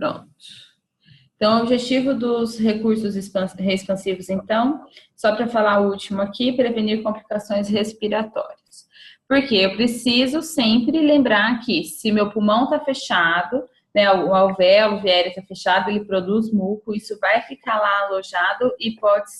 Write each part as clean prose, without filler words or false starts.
Pronto. Então, o objetivo dos recursos expansivos, então, só para falar o último aqui, prevenir complicações respiratórias. Porque eu preciso sempre lembrar que se meu pulmão está fechado, né, o alvéolo viário está fechado, ele produz muco, isso vai ficar lá alojado e pode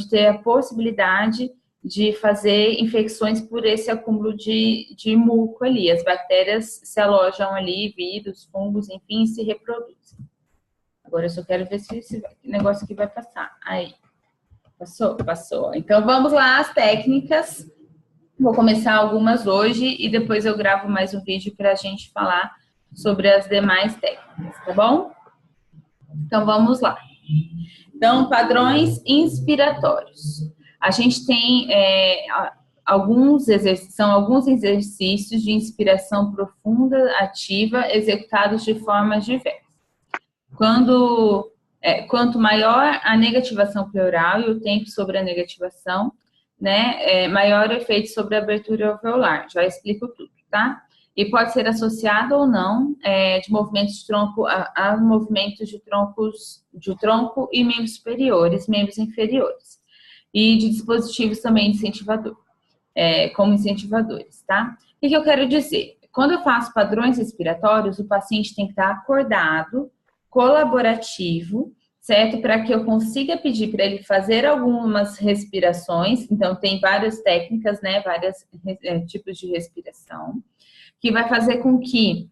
ter a possibilidade de fazer infecções por esse acúmulo de muco ali. As bactérias se alojam ali, vírus, fungos, enfim, se reproduzem. Agora eu só quero ver se esse negócio aqui vai passar. Aí, passou? Passou. Então vamos lá, as técnicas. Vou começar algumas hoje e depois eu gravo mais um vídeo para a gente falar sobre as demais técnicas, tá bom? Então vamos lá. Então, padrões inspiratórios. A gente tem alguns exercícios de inspiração profunda, ativa, executados de formas diversas. Quanto maior a negativação pleural e o tempo sobre a negativação, né, maior o efeito sobre a abertura alveolar. Já explico tudo, tá? E pode ser associado ou não de movimentos de tronco a movimentos de tronco e membros superiores, membros inferiores. E de dispositivos também como incentivadores, tá? O que eu quero dizer? Quando eu faço padrões respiratórios, o paciente tem que estar acordado, colaborativo, certo? Para que eu consiga pedir para ele fazer algumas respirações. Então, tem várias técnicas, né? Vários tipos de respiração, que vai fazer com que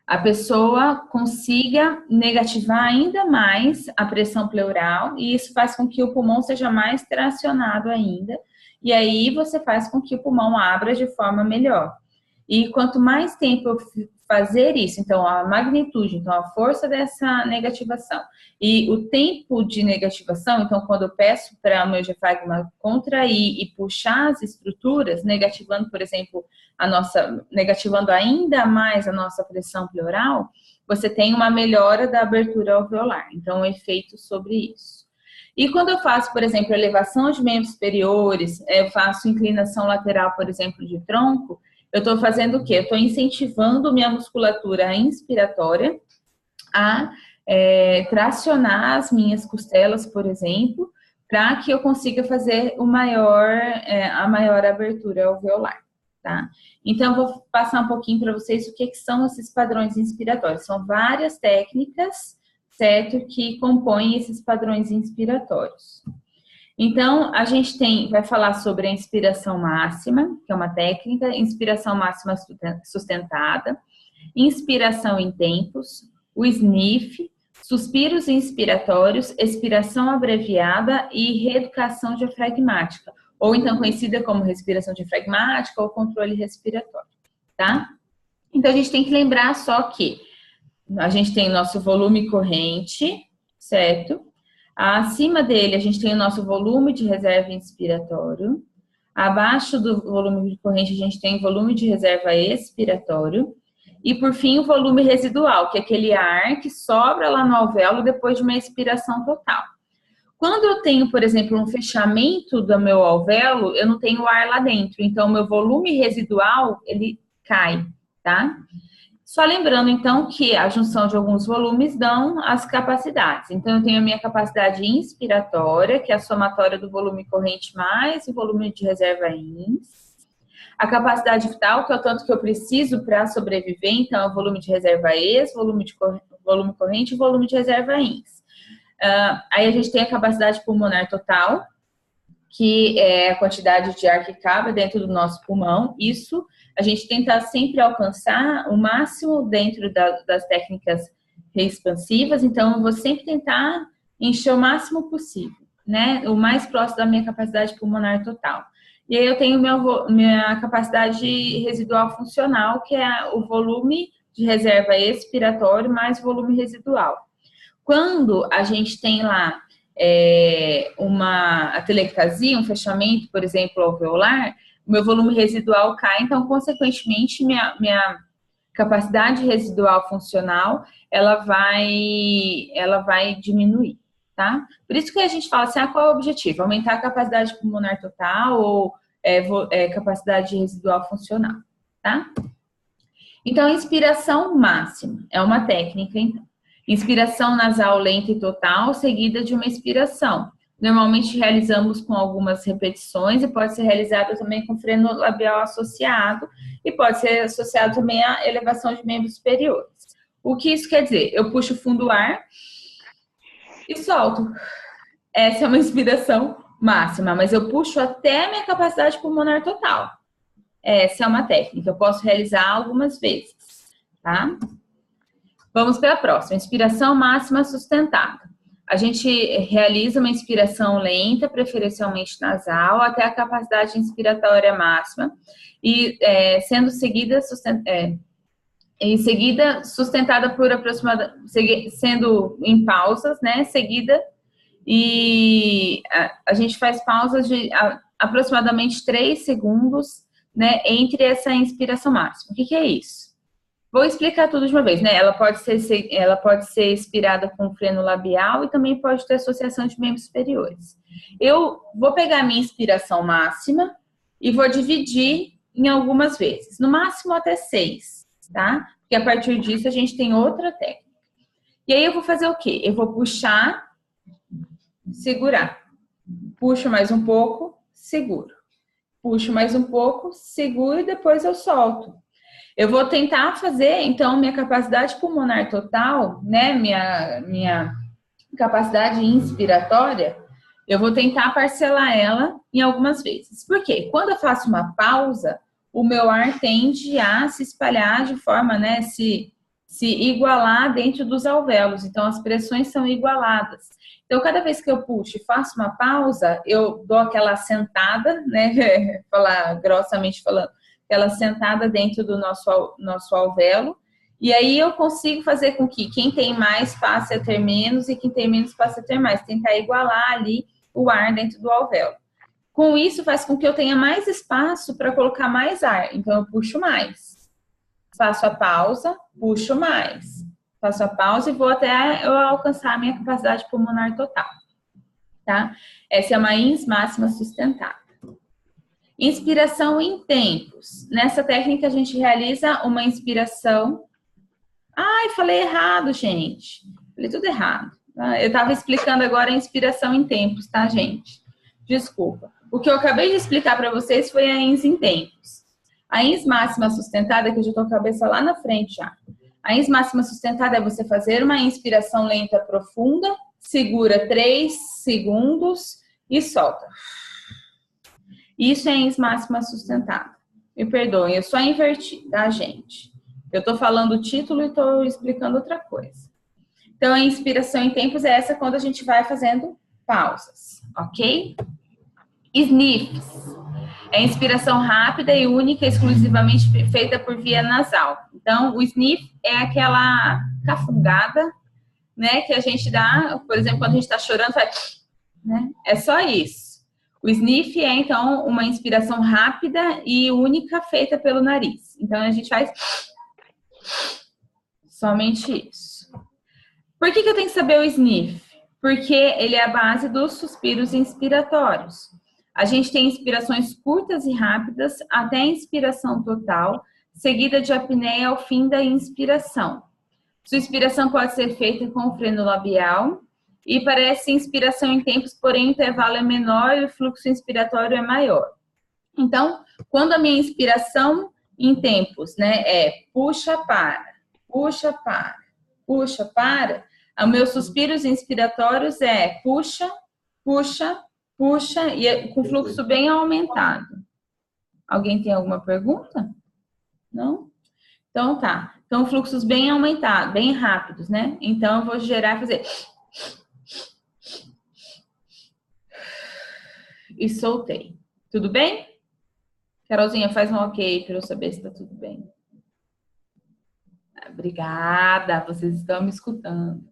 a pessoa consiga negativar ainda mais a pressão pleural, e isso faz com que o pulmão seja mais tracionado ainda, e aí você faz com que o pulmão abra de forma melhor. E quanto mais tempo eu fazer isso, então a magnitude, então a força dessa negativação e o tempo de negativação, então quando eu peço para o meu diafragma contrair e puxar as estruturas, negativando, por exemplo, negativando ainda mais a nossa pressão pleural, você tem uma melhora da abertura alveolar, então um efeito sobre isso. E quando eu faço, por exemplo, elevação de membros superiores, eu faço inclinação lateral, por exemplo, de tronco, eu estou fazendo o quê? Eu estou incentivando minha musculatura inspiratória a tracionar as minhas costelas, por exemplo, para que eu consiga fazer a maior abertura alveolar, tá? Então, eu vou passar um pouquinho para vocês o que são esses padrões inspiratórios. São várias técnicas, certo, que compõem esses padrões inspiratórios. Então, a gente vai falar sobre a inspiração máxima, que é uma técnica, inspiração máxima sustentada, inspiração em tempos, o sniff, suspiros inspiratórios, expiração abreviada e reeducação diafragmática, ou então conhecida como respiração diafragmática ou controle respiratório, tá? Então, a gente tem que lembrar só que a gente tem o nosso volume corrente, certo? Acima dele, a gente tem o nosso volume de reserva inspiratório. Abaixo do volume de corrente, a gente tem o volume de reserva expiratório. E, por fim, o volume residual, que é aquele ar que sobra lá no alvéolo depois de uma expiração total. Quando eu tenho, por exemplo, um fechamento do meu alvéolo, eu não tenho ar lá dentro. Então, o meu volume residual, ele cai, tá? Só lembrando, então, que a junção de alguns volumes dão as capacidades. Então, eu tenho a minha capacidade inspiratória, que é a somatória do volume corrente mais o volume de reserva ins. A capacidade vital, que é o tanto que eu preciso para sobreviver, então, é o volume de reserva ex, volume corrente e volume de reserva ins. Aí a gente tem a capacidade pulmonar total, que é a quantidade de ar que cabe dentro do nosso pulmão. Isso a gente tenta sempre alcançar o máximo dentro das técnicas expansivas, então eu vou sempre tentar encher o máximo possível, né? O mais próximo da minha capacidade pulmonar total. E aí eu tenho minha capacidade residual funcional, que é o volume de reserva expiratório mais volume residual. Quando a gente tem lá uma atelectasia, um fechamento, por exemplo, alveolar, o meu volume residual cai, então, consequentemente, minha capacidade residual funcional, ela vai diminuir, tá? Por isso que a gente fala assim, qual é o objetivo? Aumentar a capacidade pulmonar total ou capacidade residual funcional, tá? Então, inspiração máxima é uma técnica, então. Inspiração nasal lenta e total, seguida de uma expiração. Normalmente realizamos com algumas repetições e pode ser realizado também com freno labial associado e pode ser associado também à elevação de membros superiores. O que isso quer dizer? Eu puxo o fundo do ar e solto. Essa é uma inspiração máxima, mas eu puxo até a minha capacidade pulmonar total. Essa é uma técnica, eu posso realizar algumas vezes, tá? Vamos para a próxima, inspiração máxima sustentada. A gente realiza uma inspiração lenta, preferencialmente nasal, até a capacidade inspiratória máxima, e sendo seguida, em seguida sustentada por aproximadamente, sendo em pausas, né, seguida, e a gente faz pausas de aproximadamente 3 segundos, né, entre essa inspiração máxima. O que é isso? Vou explicar tudo de uma vez, né? Ela pode ser expirada com freno labial e também pode ter associação de membros superiores. Eu vou pegar a minha inspiração máxima e vou dividir em algumas vezes, no máximo até 6, tá? Porque a partir disso a gente tem outra técnica. E aí eu vou fazer o quê? Eu vou puxar, segurar. Puxo mais um pouco, seguro. Puxo mais um pouco, seguro e depois eu solto. Eu vou tentar fazer, então, minha capacidade pulmonar total, né, minha capacidade inspiratória, eu vou tentar parcelar ela em algumas vezes. Por quê? Quando eu faço uma pausa, o meu ar tende a se espalhar de forma, né, se igualar dentro dos alvéolos. Então, as pressões são igualadas. Então, cada vez que eu puxo e faço uma pausa, eu dou aquela sentada, né, falar grossamente falando, aquela sentada dentro do nosso alvéolo, e aí eu consigo fazer com que quem tem mais passe a ter menos e quem tem menos passe a ter mais, tentar igualar ali o ar dentro do alvéolo. Com isso, faz com que eu tenha mais espaço para colocar mais ar, então eu puxo mais. Faço a pausa, puxo mais. Faço a pausa e vou até eu alcançar a minha capacidade pulmonar total, tá? Essa é uma ins máxima sustentada. Inspiração em tempos. Nessa técnica a gente realiza uma inspiração. Ai, falei errado, gente. Falei tudo errado. Eu estava explicando agora a inspiração em tempos, tá, gente? Desculpa. O que eu acabei de explicar para vocês foi a ins em tempos. A ins máxima sustentada, que eu já estou com a cabeça lá na frente já. A ins máxima sustentada é você fazer uma inspiração lenta profunda, segura 3 segundos e solta. Isso é a ins máxima sustentada. Me perdoem, eu só inverti, tá, gente? Eu tô falando o título e tô explicando outra coisa. Então, a inspiração em tempos é essa quando a gente vai fazendo pausas, ok? Sniffs. É inspiração rápida e única, exclusivamente feita por via nasal. Então, o sniff é aquela cafungada, né, que a gente dá, por exemplo, quando a gente tá chorando, faz, né? É só isso. O sniff é, então, uma inspiração rápida e única feita pelo nariz. Então, a gente faz somente isso. Por que eu tenho que saber o sniff? Porque ele é a base dos suspiros inspiratórios. A gente tem inspirações curtas e rápidas até a inspiração total, seguida de apneia ao fim da inspiração. Sua inspiração pode ser feita com o freno labial, e parece inspiração em tempos, porém o intervalo é menor e o fluxo inspiratório é maior. Então, quando a minha inspiração em tempos, né, é puxa, para, puxa, para, puxa, para, os meus suspiros inspiratórios é puxa, puxa, puxa, e com fluxo bem aumentado. Alguém tem alguma pergunta? Não? Então tá. Então, fluxos bem aumentados, bem rápidos, né? Então, eu vou gerar e fazer... E soltei. Tudo bem? Carolzinha, faz um ok para eu saber se tá tudo bem. Obrigada, vocês estão me escutando.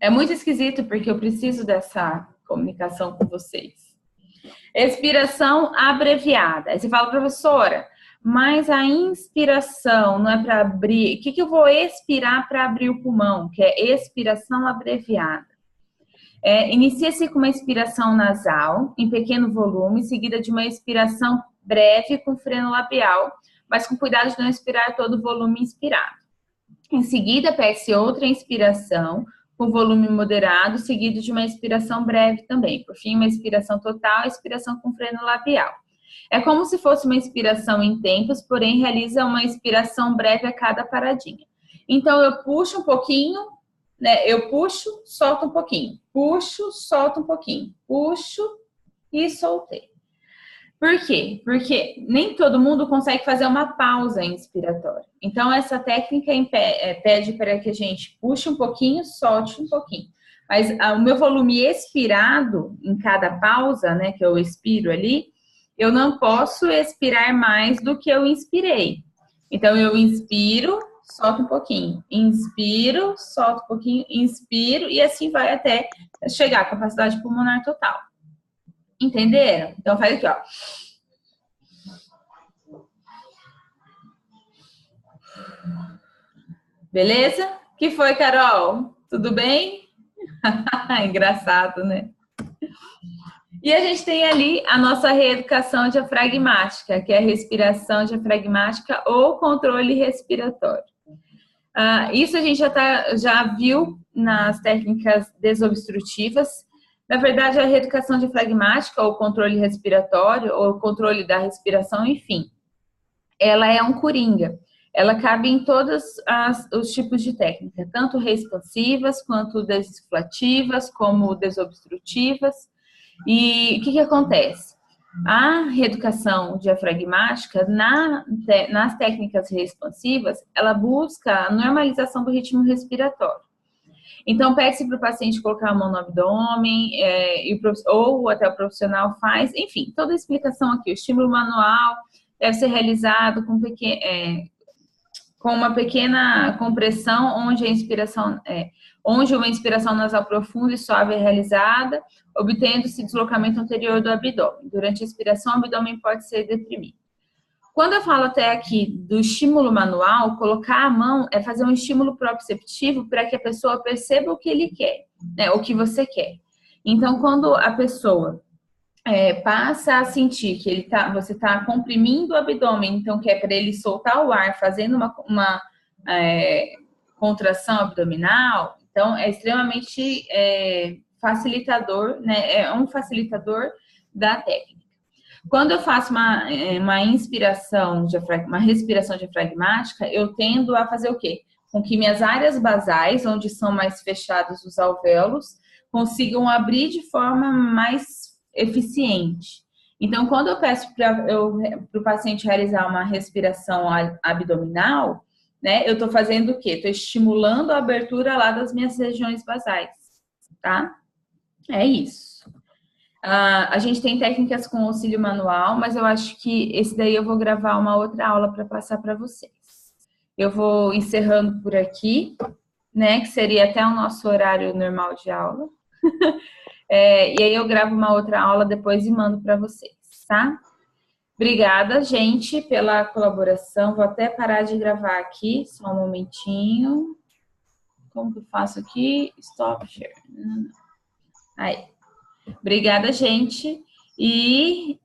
É muito esquisito porque eu preciso dessa comunicação com vocês. Expiração abreviada. Aí você fala, professora, mas a inspiração não é para abrir... O que eu vou expirar para abrir o pulmão? Que é expiração abreviada. Inicia-se com uma expiração nasal, em pequeno volume, seguida de uma expiração breve com freno labial, mas com cuidado de não expirar todo o volume inspirado. Em seguida, pede-se outra inspiração, com volume moderado, seguido de uma expiração breve também. Por fim, uma expiração total, expiração com freno labial. É como se fosse uma inspiração em tempos, porém realiza uma expiração breve a cada paradinha. Então, eu puxo um pouquinho, né? Eu puxo, solto um pouquinho. Puxo, solto um pouquinho. Puxo e soltei. Por quê? Porque nem todo mundo consegue fazer uma pausa inspiratória. Então, essa técnica pede para que a gente puxe um pouquinho, solte um pouquinho. Mas o meu volume expirado em cada pausa, né, que eu expiro ali, eu não posso expirar mais do que eu inspirei. Então, eu inspiro, solto um pouquinho. Inspiro, solto um pouquinho, inspiro, e assim vai até chegar à capacidade pulmonar total. Entenderam? Então, faz aqui, ó. Beleza? Que foi, Carol? Tudo bem? Engraçado, né? E a gente tem ali a nossa reeducação diafragmática, que é a respiração diafragmática ou controle respiratório. Isso a gente já viu nas técnicas desobstrutivas. Na verdade, a reeducação diafragmática, ou controle respiratório, ou controle da respiração, enfim, ela é um coringa. Ela cabe em todos os tipos de técnica, tanto respansivas, quanto desinflativas, como desobstrutivas. E o que acontece? A reeducação diafragmática, nas técnicas expansivas, ela busca a normalização do ritmo respiratório. Então, pede-se para o paciente colocar a mão no abdômen, ou até o profissional faz, enfim, toda a explicação aqui. O estímulo manual deve ser realizado com uma pequena compressão, onde uma inspiração nasal profunda e suave é realizada, obtendo-se deslocamento anterior do abdômen. Durante a expiração, o abdômen pode ser deprimido. Quando eu falo até aqui do estímulo manual, colocar a mão é fazer um estímulo proprioceptivo para que a pessoa perceba o que ele quer, né, o que você quer. Então, quando a pessoa passa a sentir que você está comprimindo o abdômen, então que é para ele soltar o ar, fazendo uma contração abdominal, então é extremamente facilitador, né? É um facilitador da técnica. Quando eu faço uma inspiração, uma respiração diafragmática, eu tendo a fazer o quê? Com que minhas áreas basais, onde são mais fechados os alvéolos, consigam abrir de forma mais eficiente. Então, quando eu peço para o paciente realizar uma respiração abdominal, né, eu estou fazendo o quê? Estou estimulando a abertura lá das minhas regiões basais, tá? É isso. A gente tem técnicas com auxílio manual, mas eu acho que esse daí eu vou gravar uma outra aula para passar para vocês. Eu vou encerrando por aqui, né, que seria até o nosso horário normal de aula. E aí eu gravo uma outra aula depois e mando para vocês, tá? Obrigada, gente, pela colaboração. Vou até parar de gravar aqui, só um momentinho. Como que eu faço aqui? Stop share. Aí. Obrigada, gente. E